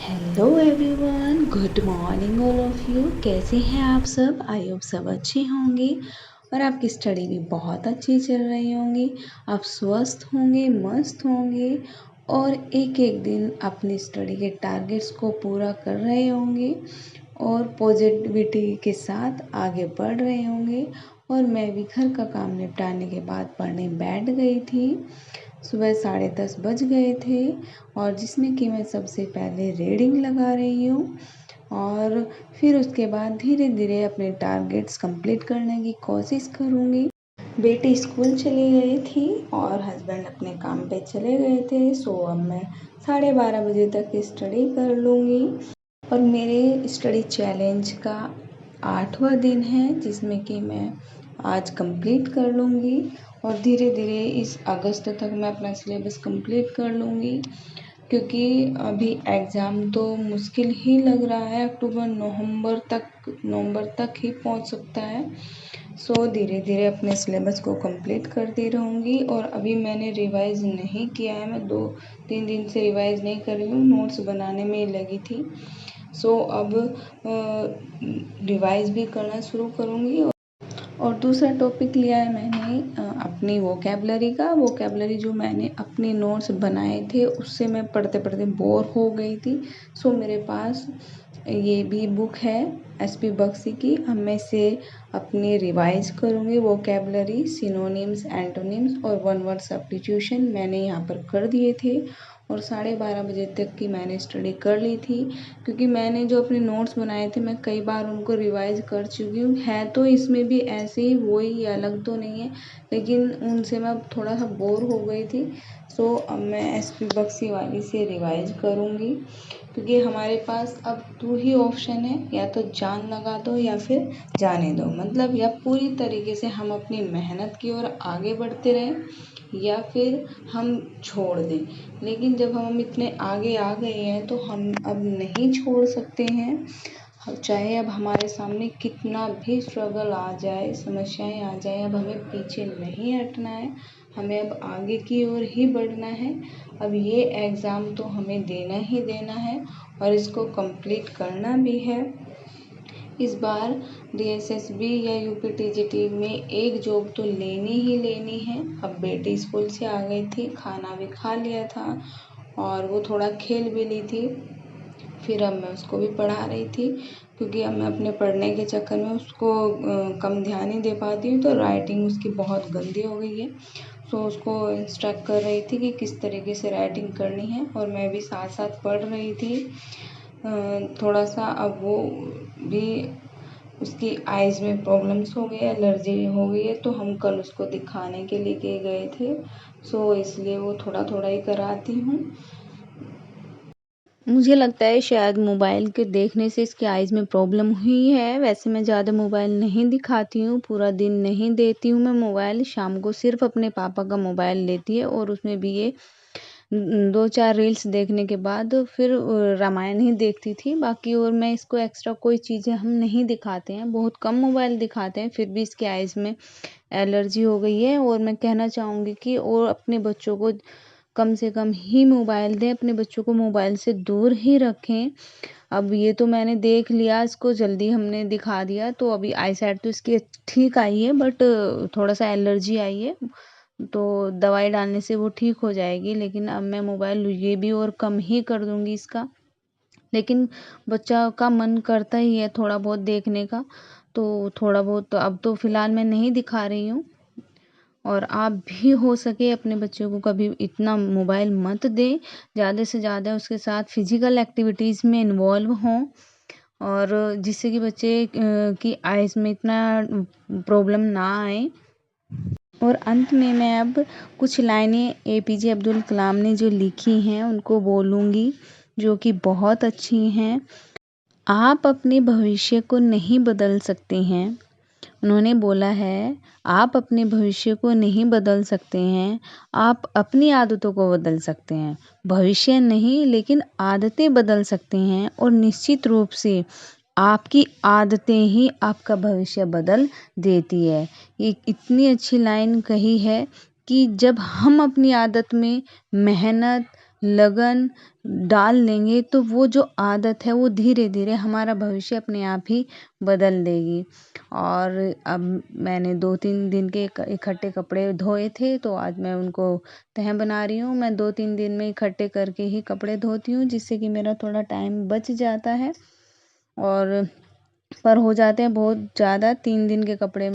Hello everyone, good morning all of you. कैसे हैं आप सब? आई होप सब अच्छे होंगे और आपकी स्टडी भी बहुत अच्छी चल रही होंगी। आप स्वस्थ होंगे, मस्त होंगे और एक एक दिन अपनी स्टडी के टारगेट्स को पूरा कर रहे होंगे और पॉजिटिविटी के साथ आगे बढ़ रहे होंगे। और मैं भी घर का काम निपटाने के बाद पढ़ने बैठ गई थी। सुबह 10:30 बज गए थे और जिसमें कि मैं सबसे पहले रीडिंग लगा रही हूँ और फिर उसके बाद धीरे धीरे अपने टारगेट्स कंप्लीट करने की कोशिश करूँगी। बेटी स्कूल चली गई थी और हस्बैंड अपने काम पे चले गए थे, सो अब मैं 12:30 बजे तक स्टडी कर लूँगी। और मेरे स्टडी चैलेंज का 8वां दिन है जिसमें कि मैं आज कंप्लीट कर लूँगी और धीरे धीरे इस अगस्त तक मैं अपना सिलेबस कंप्लीट कर लूँगी, क्योंकि अभी एग्ज़ाम तो मुश्किल ही लग रहा है। अक्टूबर नवंबर तक ही पहुंच सकता है। सो धीरे धीरे अपने सिलेबस को कंप्लीट करती रहूँगी। और अभी मैंने रिवाइज़ नहीं किया है, मैं 2-3 दिन से रिवाइज़ नहीं कर रही हूँ, नोट्स बनाने में ही लगी थी। सो अब रिवाइज़ भी करना शुरू करूँगी। और दूसरा टॉपिक लिया है मैंने अपनी वोकेबलरी जो मैंने अपने नोट्स बनाए थे उससे मैं पढ़ते पढ़ते बोर हो गई थी। सो मेरे पास ये भी बुक है एसपी बख्शी की। अब मैं इसे अपनी रिवाइज करूँगी। वोकेबलरी, सिनोनिम्स, एंटोनिम्स और वन वर्ड सब्स्टिट्यूशन मैंने यहाँ पर कर दिए थे और 12:30 बजे तक की मैंने स्टडी कर ली थी, क्योंकि मैंने जो अपने नोट्स बनाए थे मैं कई बार उनको रिवाइज कर चुकी हूँ। है तो इसमें भी ऐसे ही, वही अलग तो नहीं है, लेकिन उनसे मैं थोड़ा सा बोर हो गई थी। सो अब मैं एसपी बख्शी वाली से रिवाइज करूँगी, क्योंकि हमारे पास अब 2 ही ऑप्शन है, या तो जान लगा दो या फिर जाने दो। मतलब या पूरी तरीके से हम अपनी मेहनत की ओर आगे बढ़ते रहें या फिर हम छोड़ दें। लेकिन जब हम इतने आगे आ गए हैं तो हम अब नहीं छोड़ सकते हैं। चाहे अब हमारे सामने कितना भी स्ट्रगल आ जाए, समस्याएं आ जाए, अब हमें पीछे नहीं हटना है, हमें अब आगे की ओर ही बढ़ना है। अब ये एग्ज़ाम तो हमें देना ही देना है और इसको कंप्लीट करना भी है। इस बार डीएसएसबी या यूपीटीजीटी में एक जॉब तो लेनी ही लेनी है। अब बेटी स्कूल से आ गई थी, खाना भी खा लिया था और वो थोड़ा खेल भी ली थी। फिर अब मैं उसको भी पढ़ा रही थी, क्योंकि अब मैं अपने पढ़ने के चक्कर में उसको कम ध्यान ही दे पाती हूँ, तो राइटिंग उसकी बहुत गंदी हो गई है। सो उसको इंस्ट्रक्ट कर रही थी कि किस तरीके से राइटिंग करनी है और मैं भी साथ साथ पढ़ रही थी। थोड़ा सा अब वो भी, उसकी आइज़ में प्रॉब्लम्स हो गई, एलर्जी हो गई है, तो हम कल उसको दिखाने के लिए गए थे। सो इसलिए वो थोड़ा थोड़ा ही कराती हूँ। मुझे लगता है शायद मोबाइल के देखने से इसकी आइज़ में प्रॉब्लम हुई है। वैसे मैं ज़्यादा मोबाइल नहीं दिखाती हूँ, पूरा दिन नहीं देती हूँ मैं मोबाइल। शाम को सिर्फ अपने पापा का मोबाइल लेती है और उसमें भी ये 2-4 रील्स देखने के बाद फिर रामायण ही देखती थी। बाकी और मैं इसको एक्स्ट्रा कोई चीज़ें हम नहीं दिखाते हैं, बहुत कम मोबाइल दिखाते हैं। फिर भी इसकी आइज़ में एलर्जी हो गई है और मैं कहना चाहूँगी कि और अपने बच्चों को कम से कम ही मोबाइल दें, अपने बच्चों को मोबाइल से दूर ही रखें। अब ये तो मैंने देख लिया, इसको जल्दी हमने दिखा दिया, तो अभी आईसाइट तो इसकी ठीक आई है, बट थोड़ा सा एलर्जी आई है, तो दवाई डालने से वो ठीक हो जाएगी। लेकिन अब मैं मोबाइल ये भी और कम ही कर दूँगी इसका। लेकिन बच्चा का मन करता ही है थोड़ा बहुत देखने का, तो थोड़ा बहुत तो अब तो फ़िलहाल मैं नहीं दिखा रही हूँ। और आप भी हो सके अपने बच्चों को कभी इतना मोबाइल मत दें, ज़्यादा से ज़्यादा उसके साथ फिज़िकल एक्टिविटीज़ में इन्वॉल्व हों, और जिससे कि बच्चे की आइज़ में इतना प्रॉब्लम ना आए। और अंत में मैं अब कुछ लाइनें एपीजे अब्दुल कलाम ने जो लिखी हैं उनको बोलूँगी, जो कि बहुत अच्छी हैं। आप अपने भविष्य को नहीं बदल सकते हैं। उन्होंने बोला है, आप अपने भविष्य को नहीं बदल सकते हैं, आप अपनी आदतों को बदल सकते हैं। भविष्य नहीं, लेकिन आदतें बदल सकते हैं और निश्चित रूप से आपकी आदतें ही आपका भविष्य बदल देती है। ये इतनी अच्छी लाइन कही है कि जब हम अपनी आदत में मेहनत, लगन, डाल लेंगे तो वो जो आदत है वो धीरे धीरे हमारा भविष्य अपने आप ही बदल देगी। और अब मैंने 2-3 दिन के इकट्ठे कपड़े धोए थे, तो आज मैं उनको तह बना रही हूँ। मैं 2-3 दिन में इकट्ठे करके ही कपड़े धोती हूँ, जिससे कि मेरा थोड़ा टाइम बच जाता है। और पर हो जाते हैं बहुत ज़्यादा, 3 दिन के कपड़े